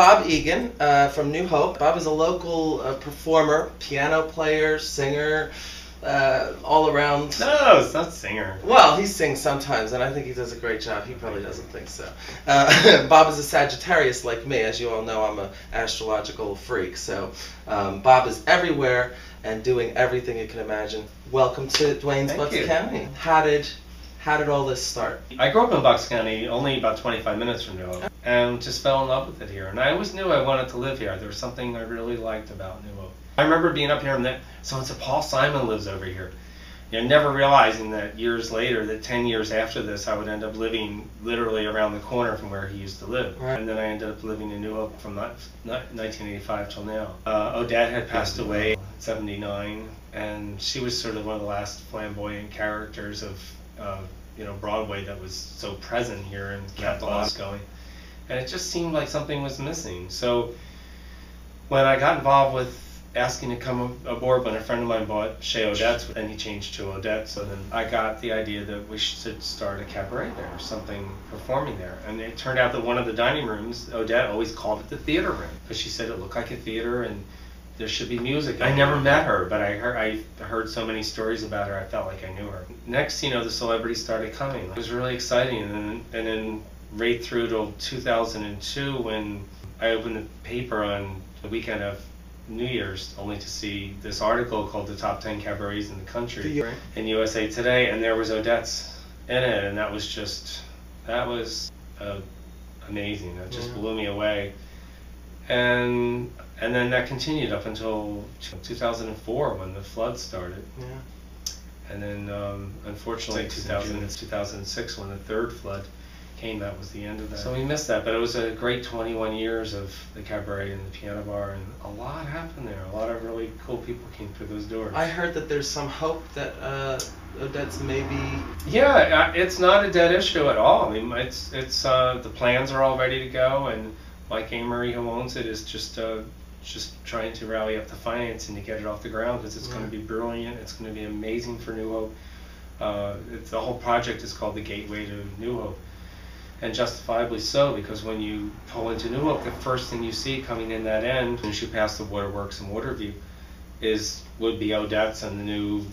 Bob Egan from New Hope. Bob is a local performer, piano player, singer, all around. No, it's not singer. Well, he sings sometimes, and I think he does a great job. He probably doesn't think so. Bob is a Sagittarius like me. As you all know, I'm an astrological freak. So Bob is everywhere and doing everything you can imagine. Welcome to Dwayne's Bucks County. How did all this start? I grew up in Bucks County, only about 25 minutes from New Hope, and just fell in love with it here. And I always knew I wanted to live here. There was something I really liked about New Hope. I remember being up here and someone said, Paul Simon lives over here. You know, never realizing that years later, that 10 years after this, I would end up living literally around the corner from where he used to live. Right. And then I ended up living in New Hope from 1985 till now. Odette had passed away in 79, and she was sort of one of the last flamboyant characters of Broadway that was so present here and kept us going. And it just seemed like something was missing. So when I got involved with asking to come aboard, when a friend of mine bought Chez Odette's, and he changed to Odette, so then I got the idea that we should start a cabaret there, something performing there. And it turned out that one of the dining rooms, Odette always called it the theater room, because she said it looked like a theater and there should be music. I never met her, but I heard so many stories about her, I felt like I knew her. Next, the celebrities started coming. It was really exciting, and then right through till 2002, when I opened the paper on the weekend of New Year's, only to see this article called "The Top 10 Cabarets in the Country" in USA Today, and there was Odette's in it, and that was amazing. That just blew me away. And then that continued up until 2004 when the flood started. Yeah. And then unfortunately 2006 when the third flood came, that was the end of that. So we missed that, but it was a great 21 years of the cabaret and the piano bar, and a lot happened there. A lot of really cool people came through those doors. I heard that there's some hope that Odette's maybe... Yeah, it's not a dead issue at all. I mean, it's the plans are all ready to go, and Mike Amory, who owns it, is just trying to rally up the financing to get it off the ground, because it's going to be brilliant. It's going to be amazing for New Hope. The whole project is called the Gateway to New Hope, and justifiably so, because when you pull into New Hope, the first thing you see coming in that end, as you pass the waterworks in Waterview, would be Odette's and the new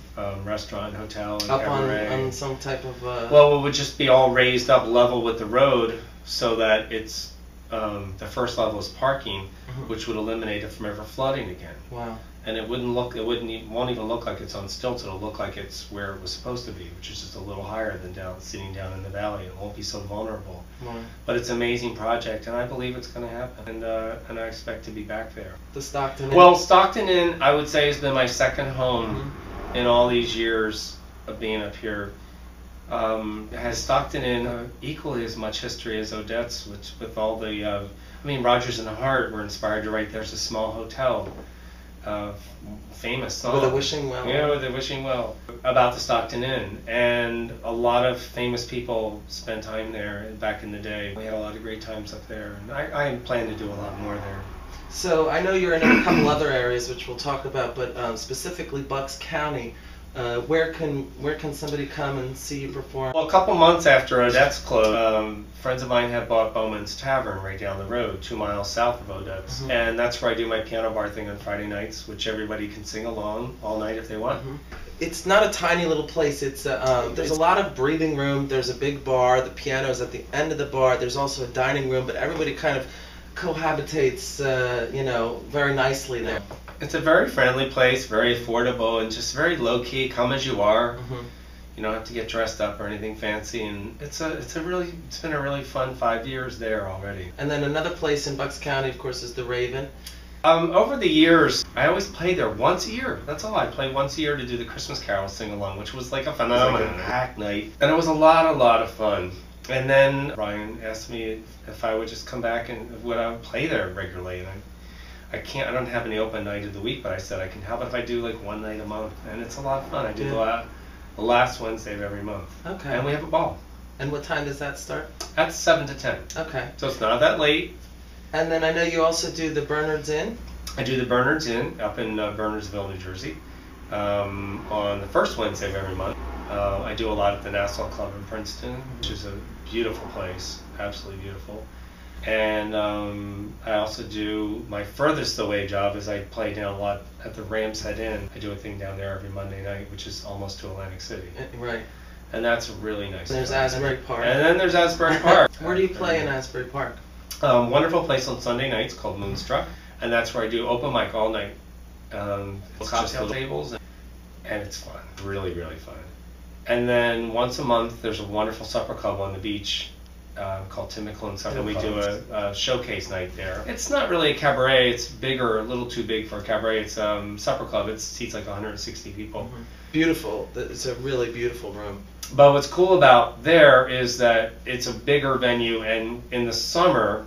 restaurant, hotel, and cabaret. On some type of... Well, it would just be all raised up level with the road, so that it's the first level is parking, which would eliminate it from ever flooding again. Wow. And it won't even look like it's on stilts. It'll look like it's where it was supposed to be, which is just a little higher than sitting down in the valley. It won't be so vulnerable. Wow. But it's an amazing project, and I believe it's going to happen. And I expect to be back there. The Stockton Inn? Well, Stockton Inn, I would say, has been my second home in all these years of being up here. Has Stockton Inn equally as much history as Odette's, which with all the, Rogers and Hart were inspired to write "There's a Small Hotel," famous song. With a wishing well. Yeah, with a wishing well, about the Stockton Inn, and a lot of famous people spent time there back in the day. We had a lot of great times up there, and I plan to do a lot more there. So I know you're in a couple other areas which we'll talk about, but specifically Bucks County. Where can somebody come and see you perform? Well, a couple months after Odette's closed, friends of mine had bought Bowman's Tavern right down the road, 2 miles south of Odette's. And that's where I do my piano bar thing on Friday nights, which everybody can sing along all night if they want. It's not a tiny little place. There's a lot of breathing room. There's a big bar. The piano's at the end of the bar. There's also a dining room, but everybody kind of cohabitates, very nicely there. It's a very friendly place, very affordable, and just very low-key. Come as you are. You don't have to get dressed up or anything fancy, and it's been a really fun 5 years there already. And then another place in Bucks County, of course, is the Raven. Over the years, I always play there once a year. That's all. I play once a year to do the Christmas Carol sing-along, which was like a phenomenon, hack night, and it was a lot of fun. And then Ryan asked me if I would just come back and would I play there regularly, and I don't have any open night of the week, but I said I can. How about if I do like one night a month? And it's a lot of fun. I do the last Wednesday of every month. Okay. And we have a ball. And what time does that start? That's 7 to 10. Okay. So it's not that late. And then I know you also do the Bernard's Inn. I do the Bernard's Inn up in Bernardsville, New Jersey, on the first Wednesday of every month. I do a lot at the Nassau Club in Princeton, which is a beautiful place, absolutely beautiful. And I also do, my furthest away job is I play down a lot at the Rams Head Inn. I do a thing down there every Monday night, which is almost to Atlantic City. Right. And that's really nice. And there's Asbury Park. And then there's Asbury Park. Where do you play in Asbury Park? Wonderful place on Sunday nights called Moonstruck. And that's where I do open mic all night. Cocktail tables. And it's fun. Really, really fun. And then once a month, there's a wonderful supper club on the beach called Tim McClellan Supper. And we do a showcase night there. It's not really a cabaret. It's bigger, a little too big for a cabaret. It's supper club. It seats like 160 people. Mm-hmm. Beautiful. It's a really beautiful room. But what's cool about there is that it's a bigger venue, and in the summer,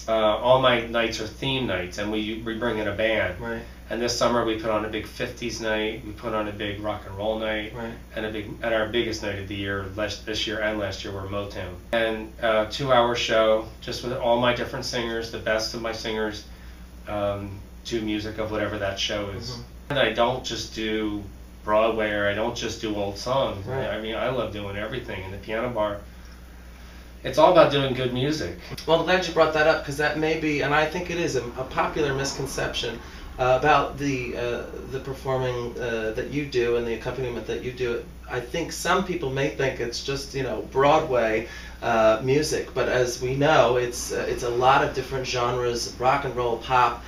all my nights are theme nights, and we bring in a band. Right. And this summer we put on a big 50s night, we put on a big rock and roll night, right. And our biggest night of the year, this year and last year, were Motown. And a 2-hour show, just with all my different singers, the best of my singers, to music of whatever that show is. Mm-hmm. And I don't just do Broadway, or I don't just do old songs. Right. I mean, I love doing everything. In the piano bar, it's all about doing good music. Well, I'm glad you brought that up, because that may be, and I think it is, a popular misconception about the performing that you do and the accompaniment that you do. I think some people may think it's just, you know, Broadway music, but as we know, it's a lot of different genres: rock and roll, pop,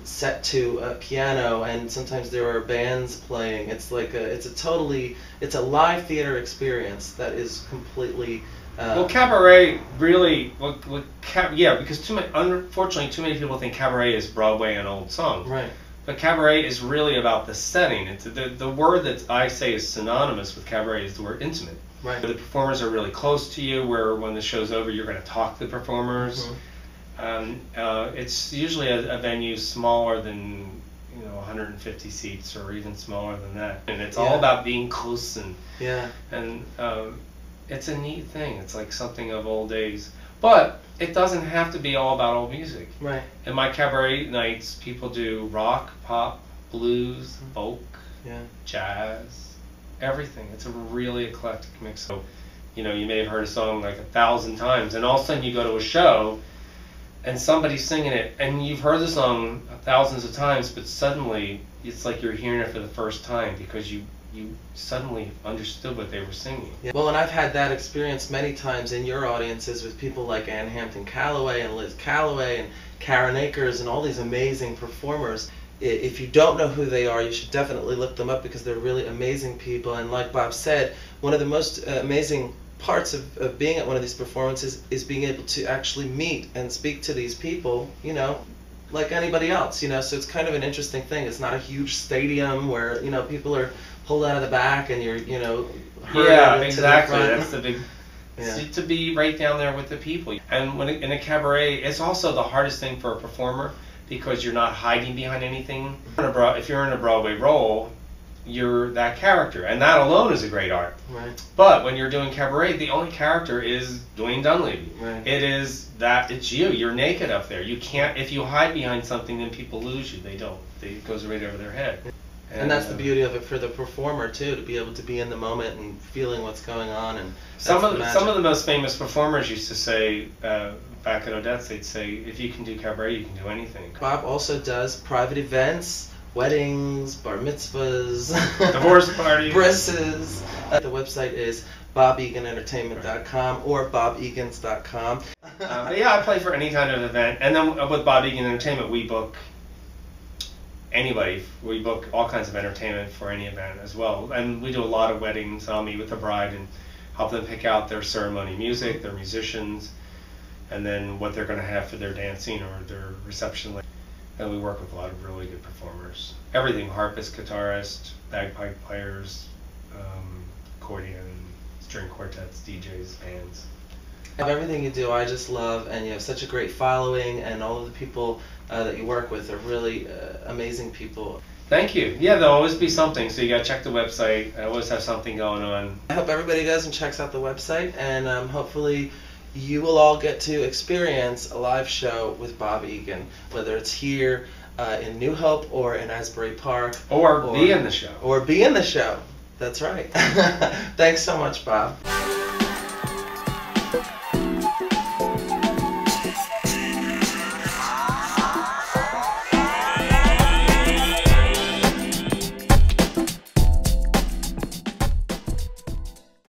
set to piano, and sometimes there are bands playing. It's like it's a live theater experience that is completely. Well, cabaret really, because unfortunately too many people think cabaret is Broadway and old songs. Right. But cabaret is really about the setting. It's the word that I say is synonymous with cabaret is the word intimate. Right. The performers are really close to you, where when the show's over, you're going to talk to the performers. Mm-hmm. It's usually a venue smaller than 150 seats, or even smaller than that, and it's all about being close and it's a neat thing. It's like something of old days. But it doesn't have to be all about old music. Right. In my cabaret nights, people do rock, pop, blues, folk, jazz, everything. It's a really eclectic mix. So, you may have heard a song like 1,000 times, and all of a sudden you go to a show and somebody's singing it, and you've heard the song thousands of times, but suddenly it's like you're hearing it for the first time, because you suddenly understood what they were singing. Yeah. Well, and I've had that experience many times in your audiences with people like Ann Hampton Calloway and Liz Calloway and Karen Akers and all these amazing performers. If you don't know who they are, you should definitely look them up, because they're really amazing people. And like Bob said, one of the most amazing parts of being at one of these performances is being able to actually meet and speak to these people, like anybody else, so it's kind of an interesting thing. It's not a huge stadium where, people are pulled out of the back and you're, herded into the front. That's the big, to be right down there with the people. And when in a cabaret, it's also the hardest thing for a performer, because you're not hiding behind anything. If you're in a Broadway role, you're that character, and that alone is a great art. Right. But when you're doing cabaret, the only character is Dwayne Dunleavy. Right. It's you. You're naked up there. You can't. If you hide behind something, then people lose you. They don't. It goes right over their head. And that's the beauty of it for the performer too, to be able to be in the moment and feeling what's going on. And some of the most famous performers used to say back at Odette's, they'd say, if you can do cabaret, you can do anything. Bob also does private events, weddings, bar mitzvahs, divorce parties, brisses. The website is BobEganEntertainment.com or BobEgans.com. But yeah, I play for any kind of event, and then with Bob Egan Entertainment, we book anybody. We book all kinds of entertainment for any event as well, and we do a lot of weddings. I'll meet with the bride and help them pick out their ceremony music, their musicians, and then what they're going to have for their dancing or their reception. And we work with a lot of really good performers. Everything: harpist, guitarist, bagpipe players, accordion, string quartets, DJs, bands. Everything you do I just love, and you have such a great following, and all of the people that you work with are really amazing people. Thank you. Yeah, there'll always be something, so you gotta check the website. I always have something going on. I hope everybody goes and checks out the website, and hopefully you will all get to experience a live show with Bob Egan, whether it's here in New Hope or in Asbury Park. Or be in the show. Or be in the show. That's right. Thanks so much, Bob.